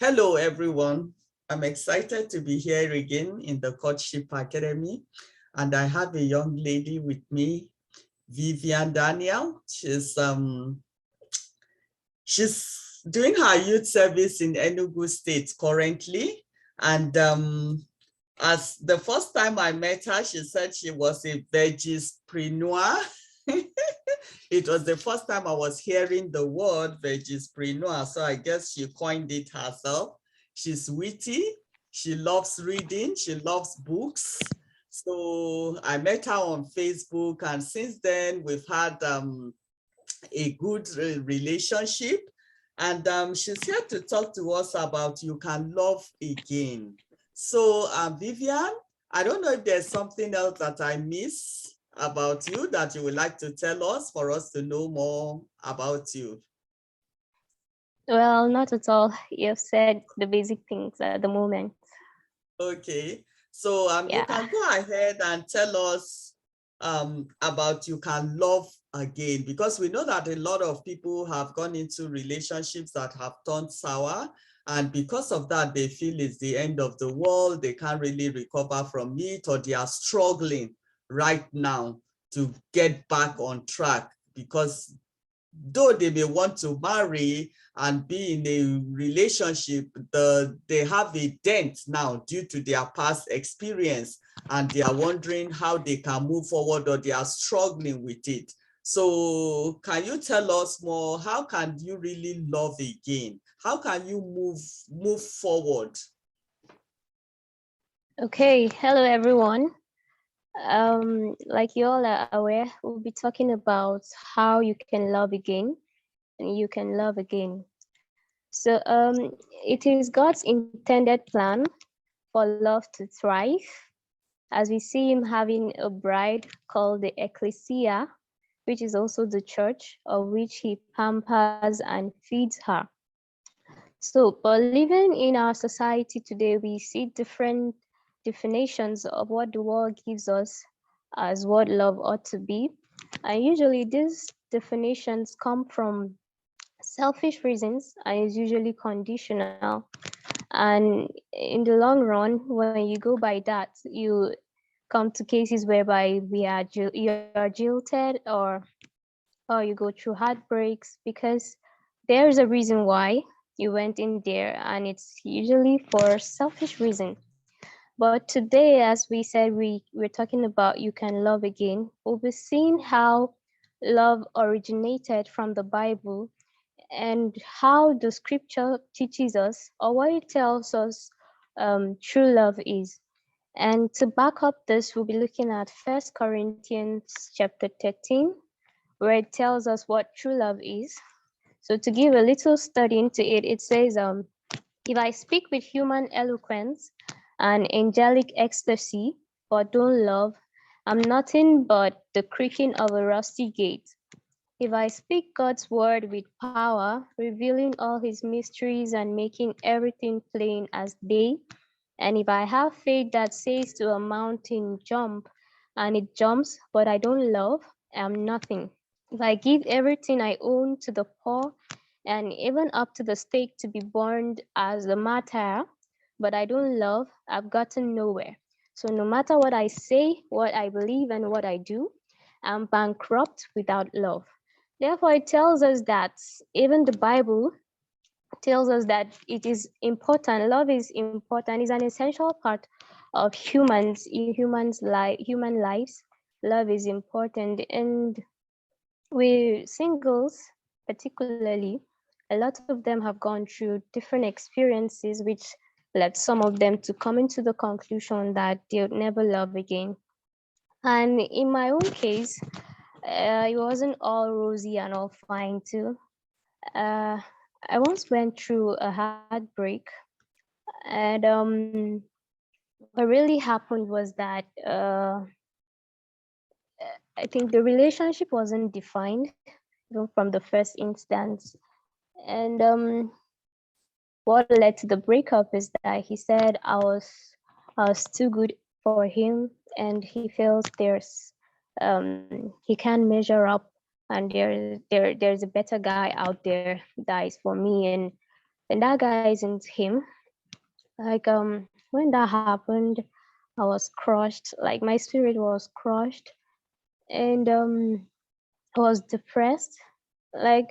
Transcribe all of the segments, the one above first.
Hello, everyone. I'm excited to be here again in the Courtship Academy. And I have a young lady with me, Vivian Daniel. She's doing her youth service in Enugu State currently. And as the first time I met her, she said she was a vegispreneur. It was the first time I was hearing the word vegispreneur, so I guess she coined it herself. She's witty, she loves reading, she loves books. So I met her on Facebook, and since then we've had a good relationship. And she's here to talk to us about You Can Love Again. So Vivian, I don't know if there's something else that I miss about you that you would like to tell us for us to know more about you. Well, not at all. You've said the basic things at the moment. Okay, so you Yeah. can go ahead and tell us about You Can Love Again, because we know that a lot of people have gone into relationships that have turned sour, and because of that they feel it's the end of the world, they can't really recover from it, or they are struggling right now to get back on track, because though they may want to marry and be in a relationship, they have a dent now due to their past experience, and they are wondering how they can move forward, or they are struggling with it. So can you tell us more? How can you really love again? How can you move forward? Okay. Hello, everyone. Like you all are aware, we'll be talking about how you can love again, and you can love again. So, it is God's intended plan for love to thrive, as we see Him having a bride called the Ecclesia, which is also the church, of which He pampers and feeds her. So, but living in our society today, we see different definitions of what the world gives us as what love ought to be. And usually these definitions come from selfish reasons and is usually conditional. And in the long run, when you go by that, you come to cases whereby you are jilted, or you go through heartbreaks because there's a reason why you went in there, and it's usually for selfish reason. But today, as we said, we're talking about You Can Love Again. We'll be seeing how love originated from the Bible, and how the scripture teaches us, or what it tells us, true love is. And to back up this, we'll be looking at First Corinthians chapter 13, where it tells us what true love is. So to give a little study into it, it says, if I speak with human eloquence and angelic ecstasy, but don't love, I'm nothing but the creaking of a rusty gate. If I speak God's word with power, revealing all his mysteries and making everything plain as day, and if I have faith that says to a mountain, jump, and it jumps, but I don't love, I'm nothing. If I give everything I own to the poor, and even up to the stake to be burned as a martyr, but I don't love, I've gotten nowhere. So no matter what I say, what I believe, and what I do, I'm bankrupt without love. Therefore, it tells us that even the Bible tells us that it is important. Love is important, is an essential part of human lives. Love is important, and we singles particularly, a lot of them have gone through different experiences which led some of them to come into the conclusion that they'll never love again. And in my own case, it wasn't all rosy and all fine too. uh, I once went through a heartbreak, and what really happened was that I think the relationship wasn't defined even from the first instance. And what led to the breakup is that he said I was too good for him, and he feels he can't measure up, and there's a better guy out there that is for me. And and that guy isn't him. Like when that happened, I was crushed. Like my spirit was crushed, and I was depressed. Like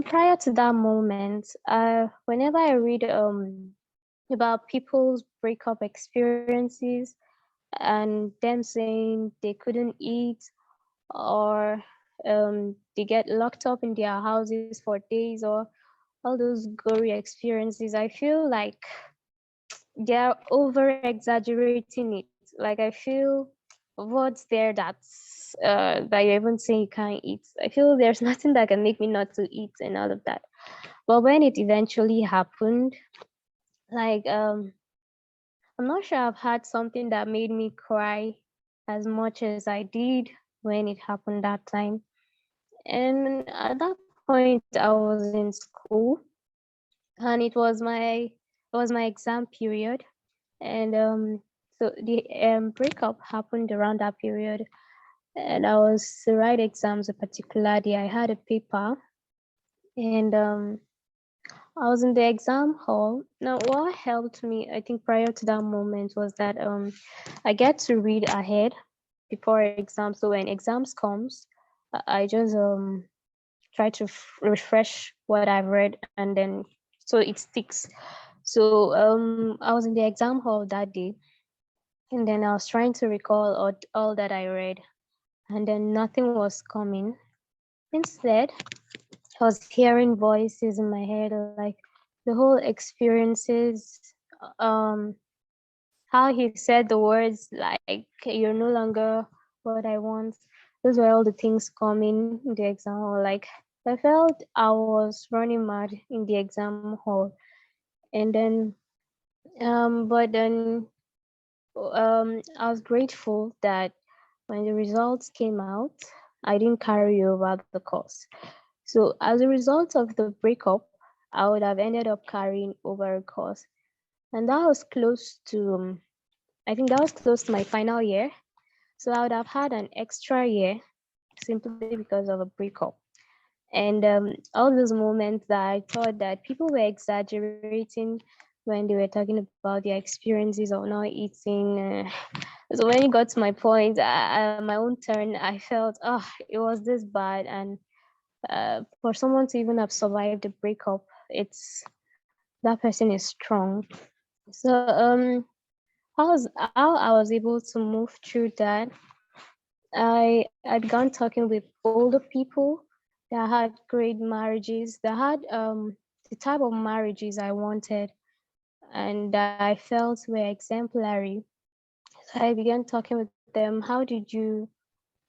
prior to that moment, whenever I read about people's breakup experiences and them saying they couldn't eat, or they get locked up in their houses for days, or all those gory experiences, I feel like they're over exaggerating it. Like I feel what's there that you're even saying you can't eat. I feel there's nothing that can make me not to eat and all of that. But when it eventually happened, like I'm not sure I've had something that made me cry as much as I did when it happened that time. And at that point I was in school, and it was my exam period. And so the breakup happened around that period, and I was to write exams a particular day. I had a paper, and I was in the exam hall. Now, what helped me, I think, prior to that moment was that I get to read ahead before exams. So when exams comes, I just try to refresh what I've read, and then so it sticks. So I was in the exam hall that day, and then I was trying to recall all that I read, and then nothing was coming. Instead, I was hearing voices in my head, like the whole experiences, um, how he said the words like "you're no longer what I want." Those were all the things coming in the exam hall. Like I felt I was running mad in the exam hall, and then but then I was grateful that when the results came out, I didn't carry over the course. So as a result of the breakup, I would have ended up carrying over a course, and that was close to I think that was close to my final year. So I would have had an extra year simply because of a breakup. And all those moments that I thought that people were exaggerating when they were talking about their experiences of not eating. So when it got to my point, my own turn, I felt, oh, it was this bad. And for someone to even have survived a breakup, it's that person is strong. So how I was able to move through that, I began talking with older people that had great marriages, that had the type of marriages I wanted and that I felt were exemplary. So I began talking with them. How did you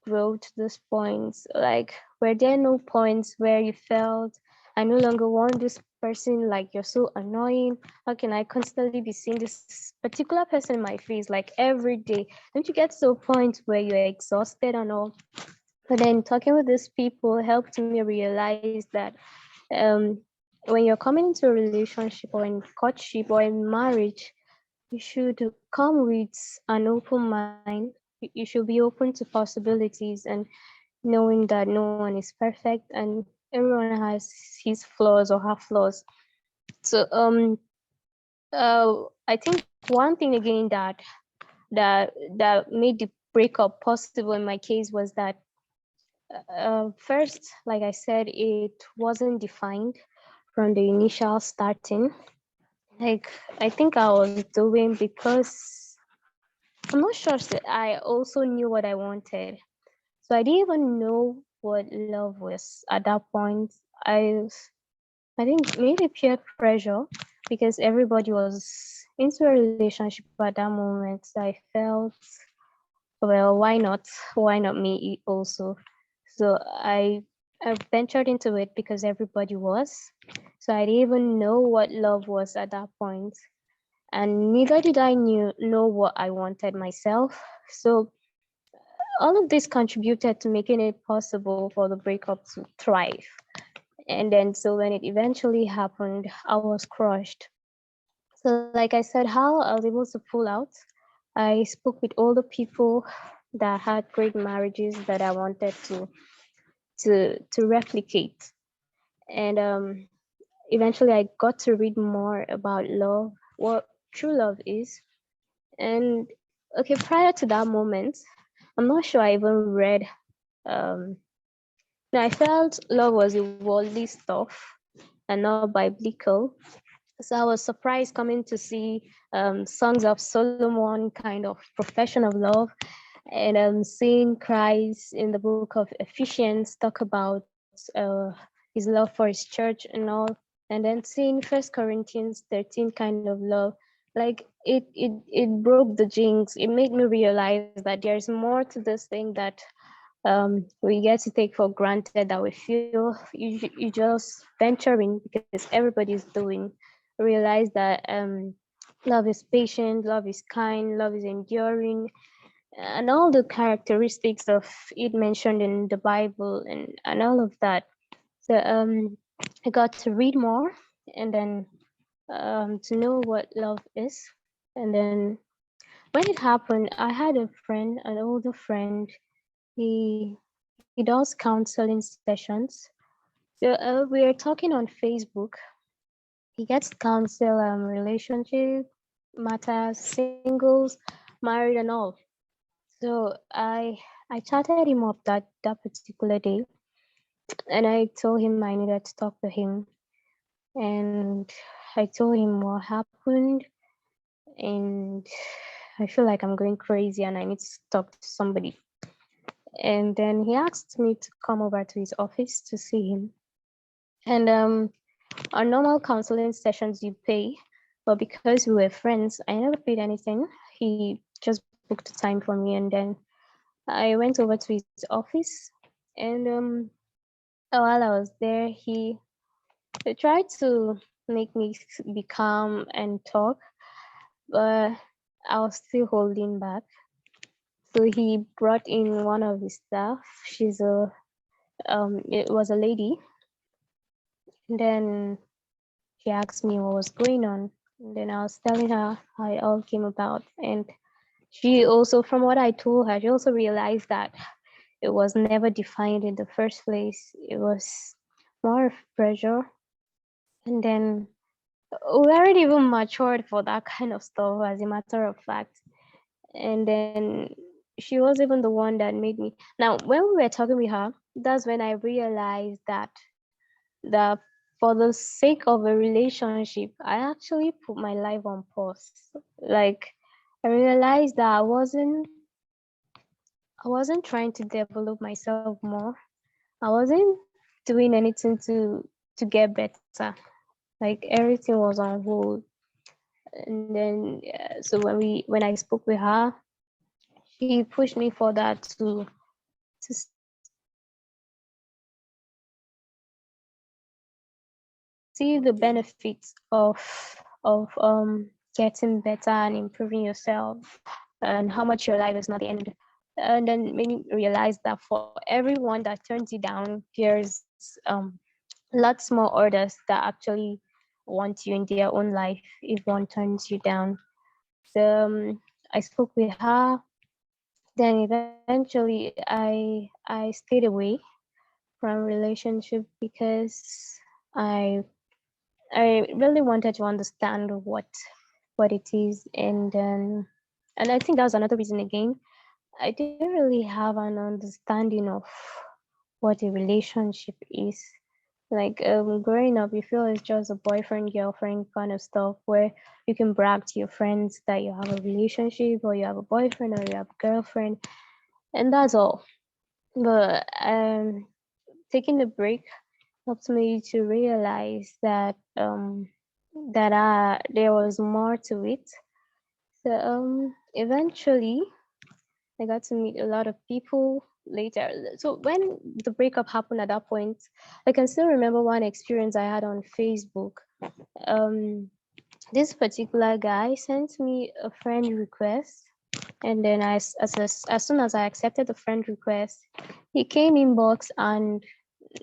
grow to those points? Like, were there no points where you felt I no longer want this person? Like, you're so annoying. How can I constantly be seeing this particular person in my face like every day? Don't you get to a point where you're exhausted and all? But then talking with these people helped me realize that um, when you're coming into a relationship or in courtship or in marriage, you should come with an open mind. You should be open to possibilities and knowing that no one is perfect and everyone has his flaws or her flaws. So I think one thing again that made the breakup possible in my case was that first, like I said, it wasn't defined from the initial starting. Like I think I was doing because I'm not sure. I also knew what I wanted, so I didn't even know what love was at that point. I I think maybe peer pressure because everybody was into a relationship at that moment. So I felt, well, why not? Why not me also? So I ventured into it because everybody was. So I didn't even know what love was at that point, and neither did I know what I wanted myself. So all of this contributed to making it possible for the breakup to thrive. And then, so when it eventually happened, I was crushed. So, like I said, how I was able to pull out, I spoke with all the people that had great marriages that I wanted to replicate. And eventually I got to read more about love, what true love is. And okay, prior to that moment, I'm not sure I even read. Um, no, I felt love was a worldly stuff and not biblical. So I was surprised coming to see Songs of Solomon, kind of profession of love, and seeing Christ in the book of Ephesians talk about his love for his church and all, and then seeing First Corinthians 13 kind of love, like it broke the jinx. It made me realize that there's more to this thing that we get to take for granted, that we feel you just venture in because everybody's doing. Realize that love is patient, love is kind, love is enduring, and all the characteristics of it mentioned in the Bible, and all of that. So I got to read more, and then to know what love is. And then when it happened, I had a friend, an older friend. He does counseling sessions. So we are talking on Facebook. He gets counsel relationship matters, singles, married, and all. So I chatted him up that particular day, and I told him I needed to talk to him, and I told him what happened, and I feel like I'm going crazy and I need to talk to somebody. And then he asked me to come over to his office to see him. And our normal counseling sessions you pay, but because we were friends, I never paid anything. He just booked a time for me, and then I went over to his office. And while I was there, he tried to make me be calm and talk, but I was still holding back. So he brought in one of his staff. It was a lady. And then she asked me what was going on. And then I was telling her how it all came about. And she also, from what I told her, she also realized that it was never defined in the first place. It was more of pressure. And then we weren't even matured for that kind of stuff, as a matter of fact. And then she was even the one that made me. Now, when we were talking with her, that's when I realized that for the sake of a relationship, I actually put my life on pause. Like I realized that I wasn't trying to develop myself more. I wasn't doing anything to get better. Like everything was on hold. And then so when I spoke with her, she pushed me for that to see the benefits of getting better and improving yourself, and how much your life is not the end. And then made me realize that for everyone that turns you down, there's lots more orders that actually want you in their own life if one turns you down. So I spoke with her. Then eventually I stayed away from relationship because I I really wanted to understand what it is. And I think that was another reason again. I didn't really have an understanding of what a relationship is. Like growing up, you feel it's just a boyfriend girlfriend kind of stuff where you can brag to your friends that you have a relationship or you have a boyfriend or you have a girlfriend, and that's all. But taking a break helped me to realize that there was more to it. So eventually I got to meet a lot of people later. So when the breakup happened at that point, I can still remember one experience I had on Facebook. Um, this particular guy sent me a friend request, and then as soon as I accepted the friend request, he came inbox and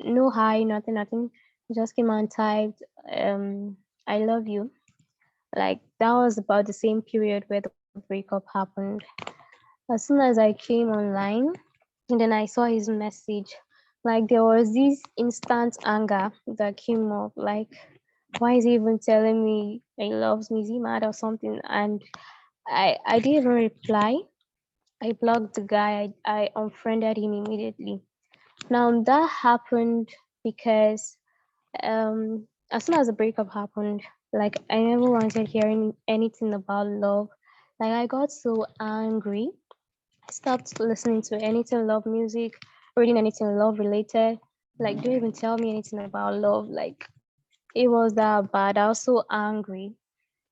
no hi, nothing, nothing. He just came and typed, "I love you." Like that was about the same period where the breakup happened. As soon as I came online, and then I saw his message, like there was this instant anger that came up. Like why is he even telling me he loves me? Is he mad or something? And I didn't even reply. I blocked the guy. I unfriended him immediately. Now that happened because as soon as the breakup happened, like I never wanted hearing anything about love. Like I got so angry. I stopped listening to anything love music, reading anything love related. Like don't even tell me anything about love. Like it was that bad. I was so angry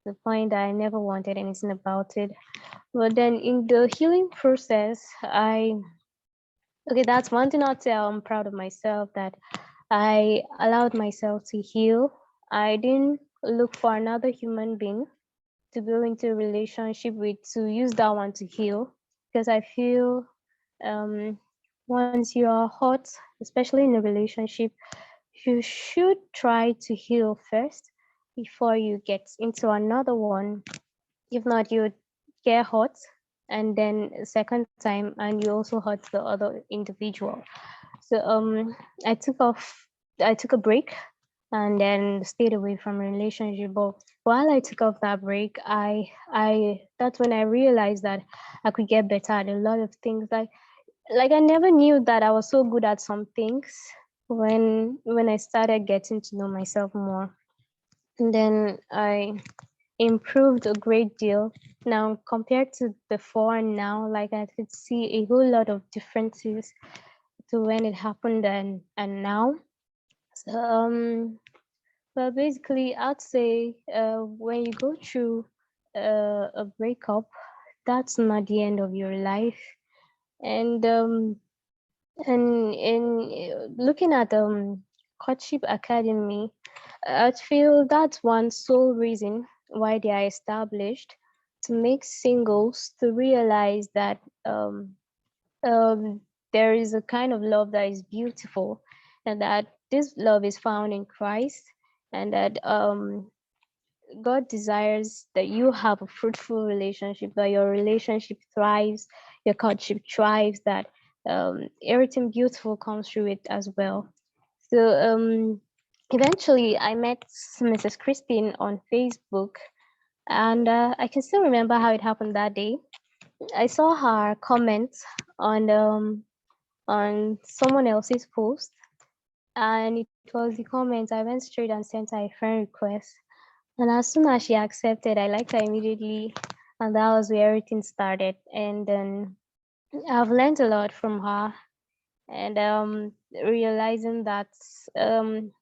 to the point that I never wanted anything about it. But then in the healing process, okay, that's one thing I'll say. I'm proud of myself that I allowed myself to heal. I didn't look for another human being to go into a relationship with to use that one to heal, because I feel um, once you are hot, especially in a relationship, you should try to heal first before you get into another one. If not, you get hot, and then second time, and you also hurt the other individual. So I took a break and then stayed away from a relationship. But while I took off that break, I that's when I realized that I could get better at a lot of things. Like I never knew that I was so good at some things when I started getting to know myself more. And then I improved a great deal. Now compared to before and now, like I could see a whole lot of differences to when it happened and now. So, well, basically, I'd say when you go through a breakup, that's not the end of your life. And in looking at courtship academy, I feel that's one sole reason why they are established to make singles to realize that um, there is a kind of love that is beautiful, and that this love is found in Christ, and that God desires that you have a fruitful relationship, that your relationship thrives, your courtship thrives, that everything beautiful comes through it as well. So eventually, I met Mrs. Crispin on Facebook, and I can still remember how it happened that day. I saw her comment on someone else's post, and it was the comment. I went straight and sent her a friend request, and as soon as she accepted, I liked her immediately, and that was where everything started. And then I've learned a lot from her, and realizing that um,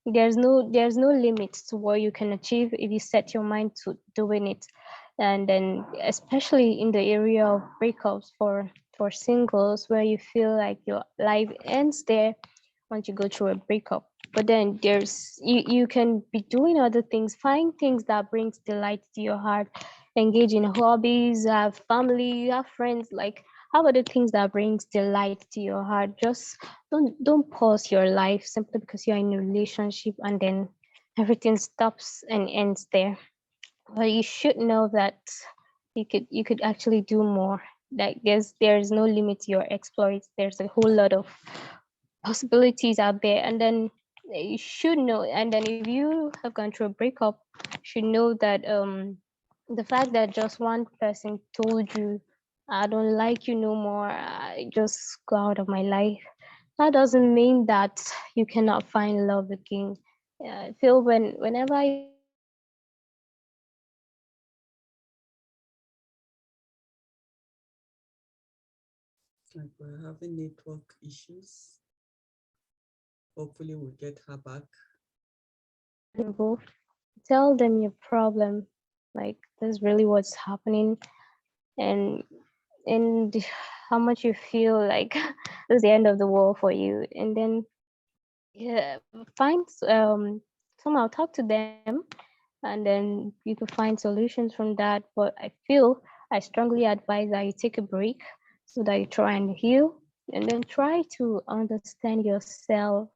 there's no limit to what you can achieve if you set your mind to doing it. And then especially in the area of breakups for singles, where you feel like your life ends there once you go through a breakup. But then you can be doing other things, find things that brings delight to your heart, engage in hobbies, have family, have friends, like have other things that brings delight to your heart. Just don't pause your life simply because you're in a relationship and then everything stops and ends there. But you should know that you could actually do more. Like there's no limit to your exploits. There's a whole lot of possibilities out there. And then you should know, and then if you have gone through a breakup, you should know that the fact that just one person told you, I don't like you no more, I just go out of my life, that doesn't mean that you cannot find love again. I feel whenever I feel like Like we're having network issues. Hopefully we'll get her back. involved, tell them your problem, like this is really what's happening, and and how much you feel like this is the end of the world for you. And then yeah, find somehow talk to them, and then you could find solutions from that. But I strongly advise that you take a break so that you try and heal, and then try to understand yourself,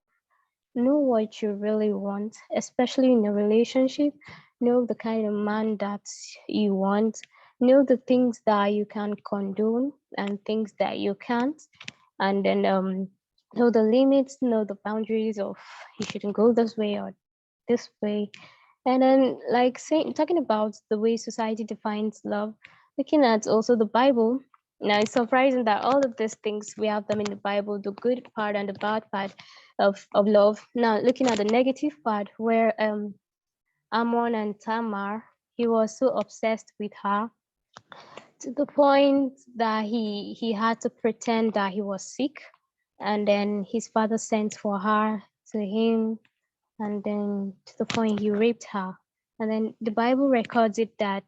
know what you really want, especially in a relationship. Know the kind of man that you want, know the things that you can condone and things that you can't, and then know the limits, know the boundaries of you shouldn't go this way or this way. And then, like saying, talking about the way society defines love, looking at also the Bible. Now, it's surprising that all of these things we have them in the Bible, the good part and the bad part of love. Now, looking at the negative part, where Ammon and Tamar, he was so obsessed with her to the point that he had to pretend that he was sick, and then his father sent for her to him, and then to the point he raped her. And then the Bible records it that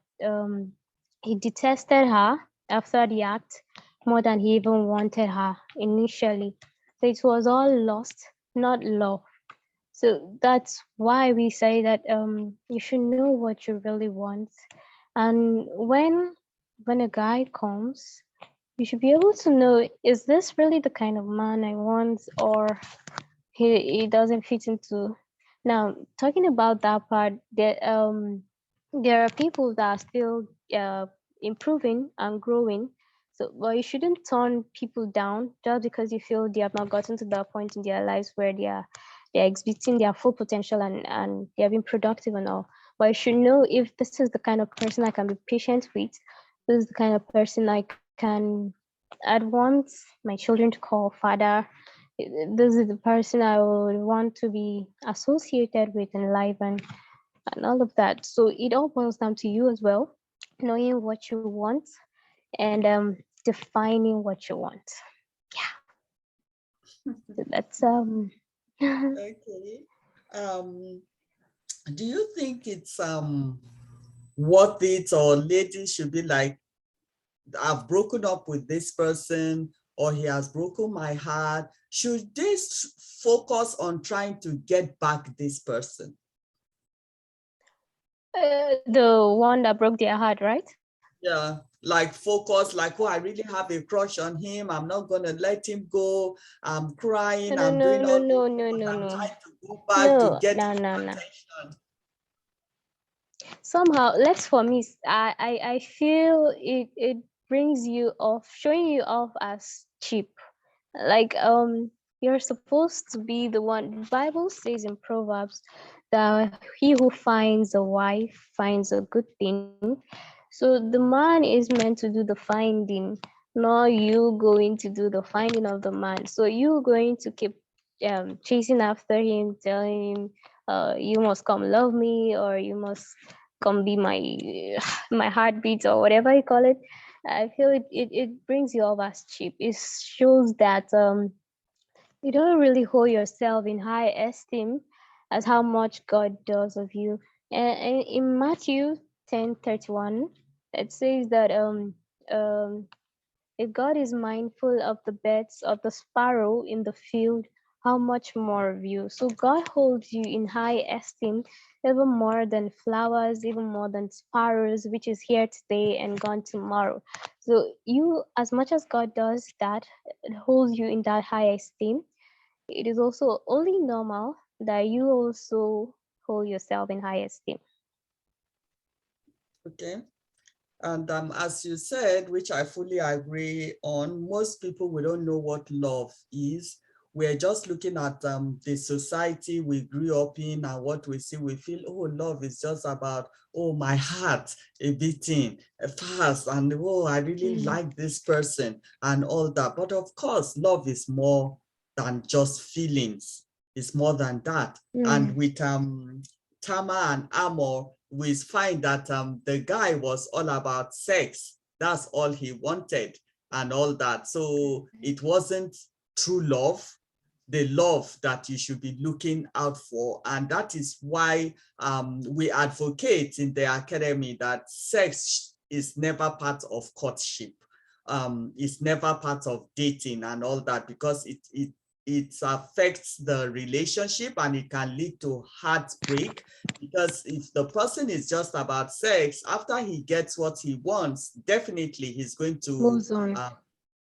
he detested her after the act more than he even wanted her initially. So it was all lust, not love. So that's why we say that you should know what you really want, and when a guy comes, you should be able to know, is this really the kind of man I want, or he doesn't fit into. Now, talking about that part, there are people that are still improving and growing. So, but you shouldn't turn people down just because you feel they have not gotten to that point in their lives where they're exhibiting their full potential, and they are being productive and all. But you should know if this is the kind of person I can be patient with. This is the kind of person I can, I'd want my children to call father. This is the person I would want to be associated with in life, and all of that. So it all boils down to you as well, knowing what you want, and defining what you want. So that's Okay. Um, do you think it's worth it, or ladies should be like, I've broken up with this person, or he has broken my heart? Should they focus on trying to get back this person? the one that broke their heart, right? Yeah, like focus, like, oh, I really have a crush on him. I'm not gonna let him go. I'm No, crying. no, I'm no, doing no, all no, this no, because no, I'm no, trying to go back to no, get no, his no, no. attention. Somehow, less for me, I feel it brings you off, showing you off as cheap. Like you're supposed to be the one. The Bible says in Proverbs that he who finds a wife finds a good thing. So the man is meant to do the finding, not you going to do the finding of the man. So you going to keep chasing after him, telling him you must come love me, or you must come be my my heartbeat, or whatever you call it. I feel it brings you off as cheap. It shows that you don't really hold yourself in high esteem as how much God does of you. And in Matthew 10:31, it says that if God is mindful of the birds of the sparrow in the field, how much more of you? So God holds you in high esteem, even more than flowers, even more than sparrows, which is here today and gone tomorrow. So you, as much as God does that, it holds you in that high esteem, it is also only normal that you also hold yourself in high esteem. Okay. And as you said, which I fully agree on, most people, we don't know what love is. We're just looking at the society we grew up in, and what we see, we feel, oh, love is just about, oh, my heart a beating fast, and oh, I really Mm, like this person and all that. But of course, love is more than just feelings. It's more than that. And mm, with Tama and Amor, we find that the guy was all about sex. That's all he wanted and all that. So it wasn't true love, the love that you should be looking out for. And that is why we advocate in the academy that sex is never part of courtship. It's never part of dating and all that, because it affects the relationship, and it can lead to heartbreak. Because if the person is just about sex, after he gets what he wants, definitely he's going to moves on.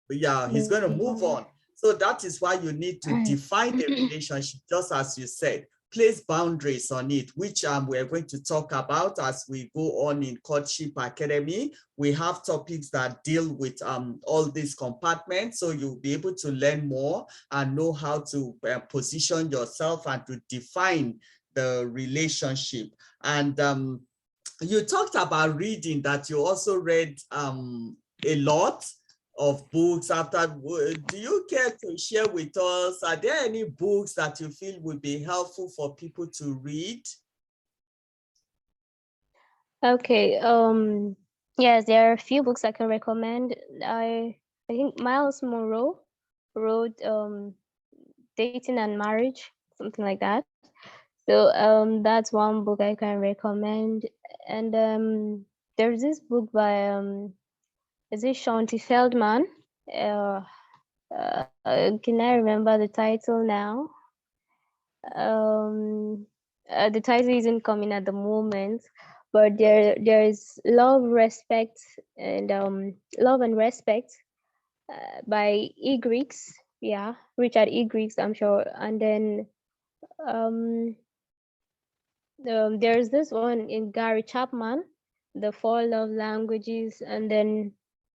yeah, he's going to Move move on. on. So that is why you need to Right. define the relationship, just as you said, place boundaries on it, which we're going to talk about as we go on in Courtship Academy. We have topics that deal with all these compartments, so you'll be able to learn more and know how to position yourself and to define the relationship. And you talked about reading, that you also read a lot of books after. Do you care to share with us, are there any books that you feel would be helpful for people to read? Okay. Yes, there are a few books I can recommend. I think Miles Monroe wrote Dating and Marriage, something like that. So that's one book I can recommend. And there's this book by is it Shanti Feldman? Uh, can I remember the title now? Um, the title isn't coming at the moment, but there is Love and Respect by E. Griggs. Yeah, Richard E. Griggs, I'm sure. And then um, there's this one in Gary Chapman, The Four Love Languages, and then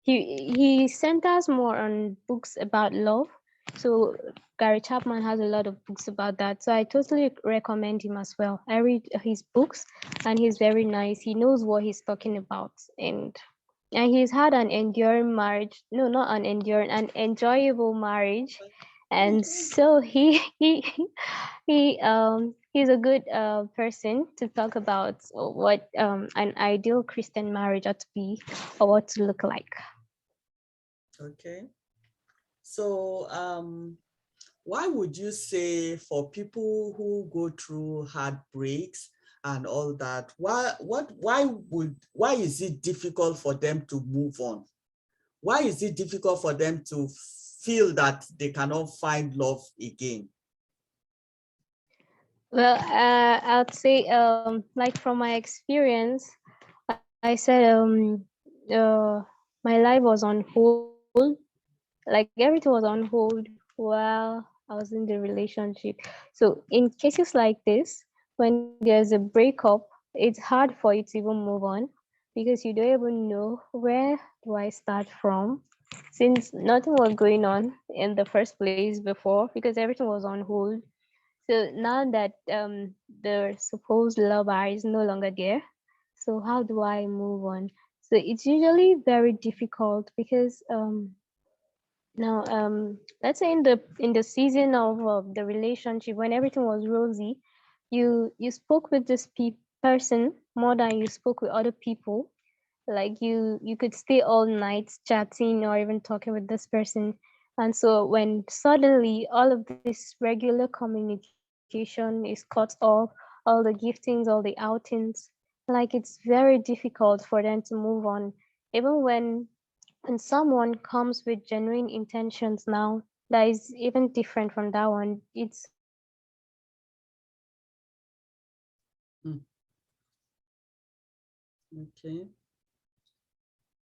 he centers more on books about love. So Gary Chapman has a lot of books about that. So I totally recommend him as well. I read his books, and he's very nice. He knows what he's talking about, and he's had an enduring marriage. No, not an enduring, an enjoyable marriage. And so he's a good person to talk about what an ideal Christian marriage ought to be or what to look like. Okay. So why would you say, for people who go through heartbreaks and all that, why is it difficult for them to move on? Why is it difficult for them to feel that they cannot find love again? Well, I'd say like from my experience, I said uh, my life was on hold. Like everything was on hold while I was in the relationship. So in cases like this, when there's a breakup, it's hard for you to even move on because you don't even know where do I start from, since nothing was going on in the first place before because everything was on hold. So now that the supposed lover is no longer there, so how do I move on? So it's usually very difficult because now, let's say in the season of the relationship when everything was rosy, you spoke with this person more than you spoke with other people. Like you could stay all night chatting or even talking with this person, and so when suddenly all of this regular communication is cut off, all the giftings, all the outings, like it's very difficult for them to move on, even when someone comes with genuine intentions now that is even different from that one, it's very hard for them to move on. Hmm. Okay,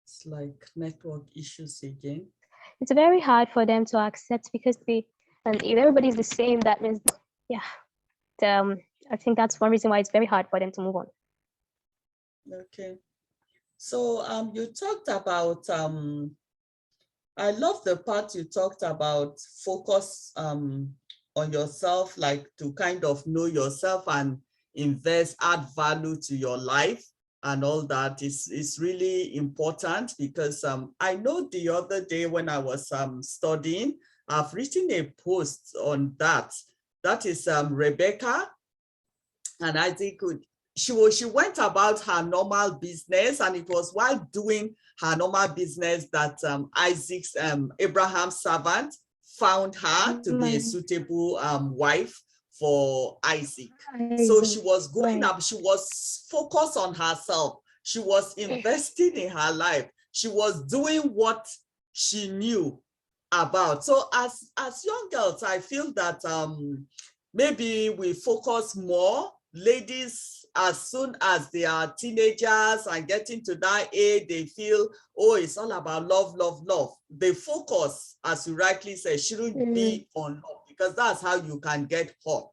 it's like network issues again. It's very hard for them to accept because and if everybody's the same, that means, yeah, I think that's one reason why it's very hard for them to move on. Okay. So you talked about I love the part you talked about focus on yourself, like to kind of know yourself and invest, add value to your life and all that is really important, because I know the other day when I was studying, I've written a post on that. That is Rebecca, and I think she went about her normal business, and it was while doing her normal business that Isaac's Abraham's servant found her to be a My suitable wife for Isaac. So Isaac, she was going right. up, she was focused on herself, she was investing in her life, she was doing what she knew about. So as young girls, I feel that maybe we focus more, ladies, as soon as they are teenagers and getting to that age, they feel, oh, it's all about love, love, love. The focus, as you rightly say, shouldn't Mm, be on love, because that's how you can get hot.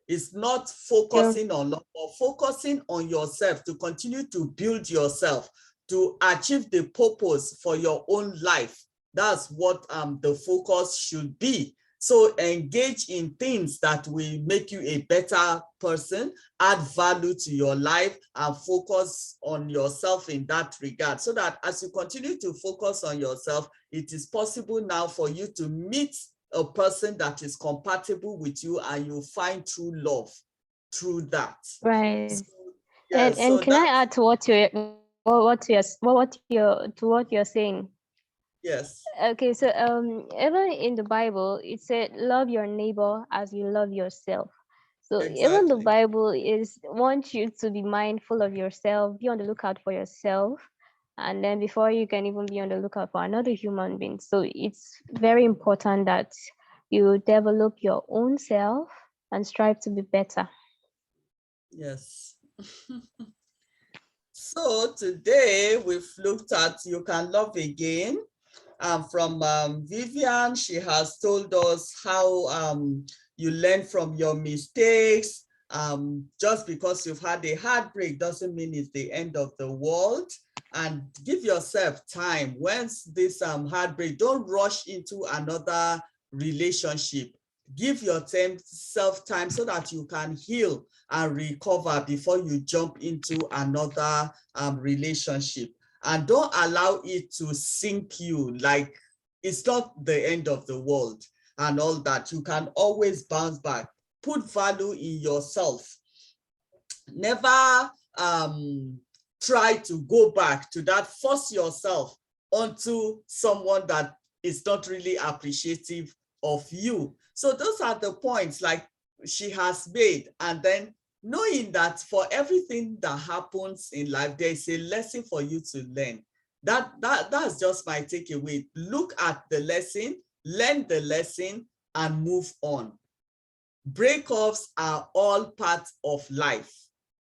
It's not true. focusing on love, but focusing on yourself to continue to build yourself, to achieve the purpose for your own life. That's what the focus should be. So engage in things that will make you a better person, add value to your life, and focus on yourself in that regard. So that as you continue to focus on yourself, it is possible now for you to meet a person that is compatible with you, and you find true love through that. Right. So, yes, And so can I that, add to what you're saying? yes, Okay, so even in the Bible, it said, "Love your neighbor as you love yourself." So even the exactly. Bible is wants you to be mindful of yourself, be on the lookout for yourself, and then before you can even be on the lookout for another human being. So it's very important that you develop your own self and strive to be better. Yes. So today we've looked at You Can Love Again. From Vivian, she has told us how you learn from your mistakes. Just because you've had a heartbreak doesn't mean it's the end of the world. And give yourself time. Once this heartbreak, don't rush into another relationship. Give yourself time so that you can heal and recover before you jump into another relationship. And don't allow it to sink you, like it's not the end of the world and all that. You can always bounce back. Put value in yourself. Never try to go back to that, force yourself onto someone that is not really appreciative of you. So those are the points like she has made. And then knowing that for everything that happens in life, there is a lesson for you to learn. That's just my takeaway. Look at the lesson, learn the lesson, and move on. Breakups are all parts of life,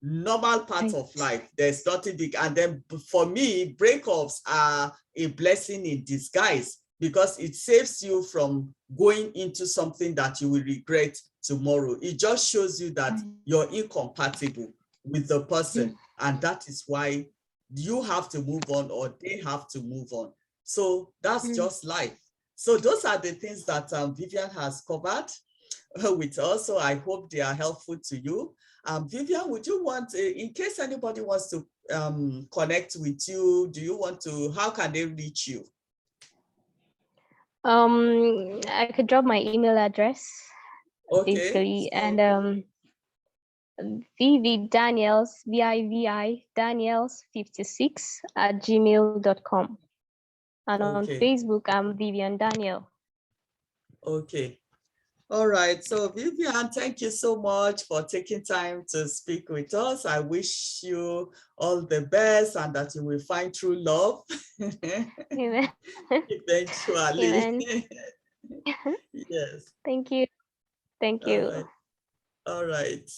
normal part Right. of life. There's nothing big. And then for me, breakups are a blessing in disguise, because it saves you from going into something that you will regret tomorrow. It just shows you that Right. you're incompatible with the Mm, person, and that is why you have to move on, or they have to move on. So that's mm. just life. So those are the things that Vivian has covered with us. So I hope they are helpful to you. Vivian, would you want, in case anybody wants to connect with you, do you want to, how can they reach you? I could drop my email address Okay, basically, and so, VV Daniels, VIVI Daniels 56 at gmail.com. And on okay, Facebook, I'm Vivian Daniel. okay. All right, so Vivian, thank you so much for taking time to speak with us. I wish you all the best and that you will find true love Amen. eventually. Amen. Yes, Thank you. Thank all you. right, all right.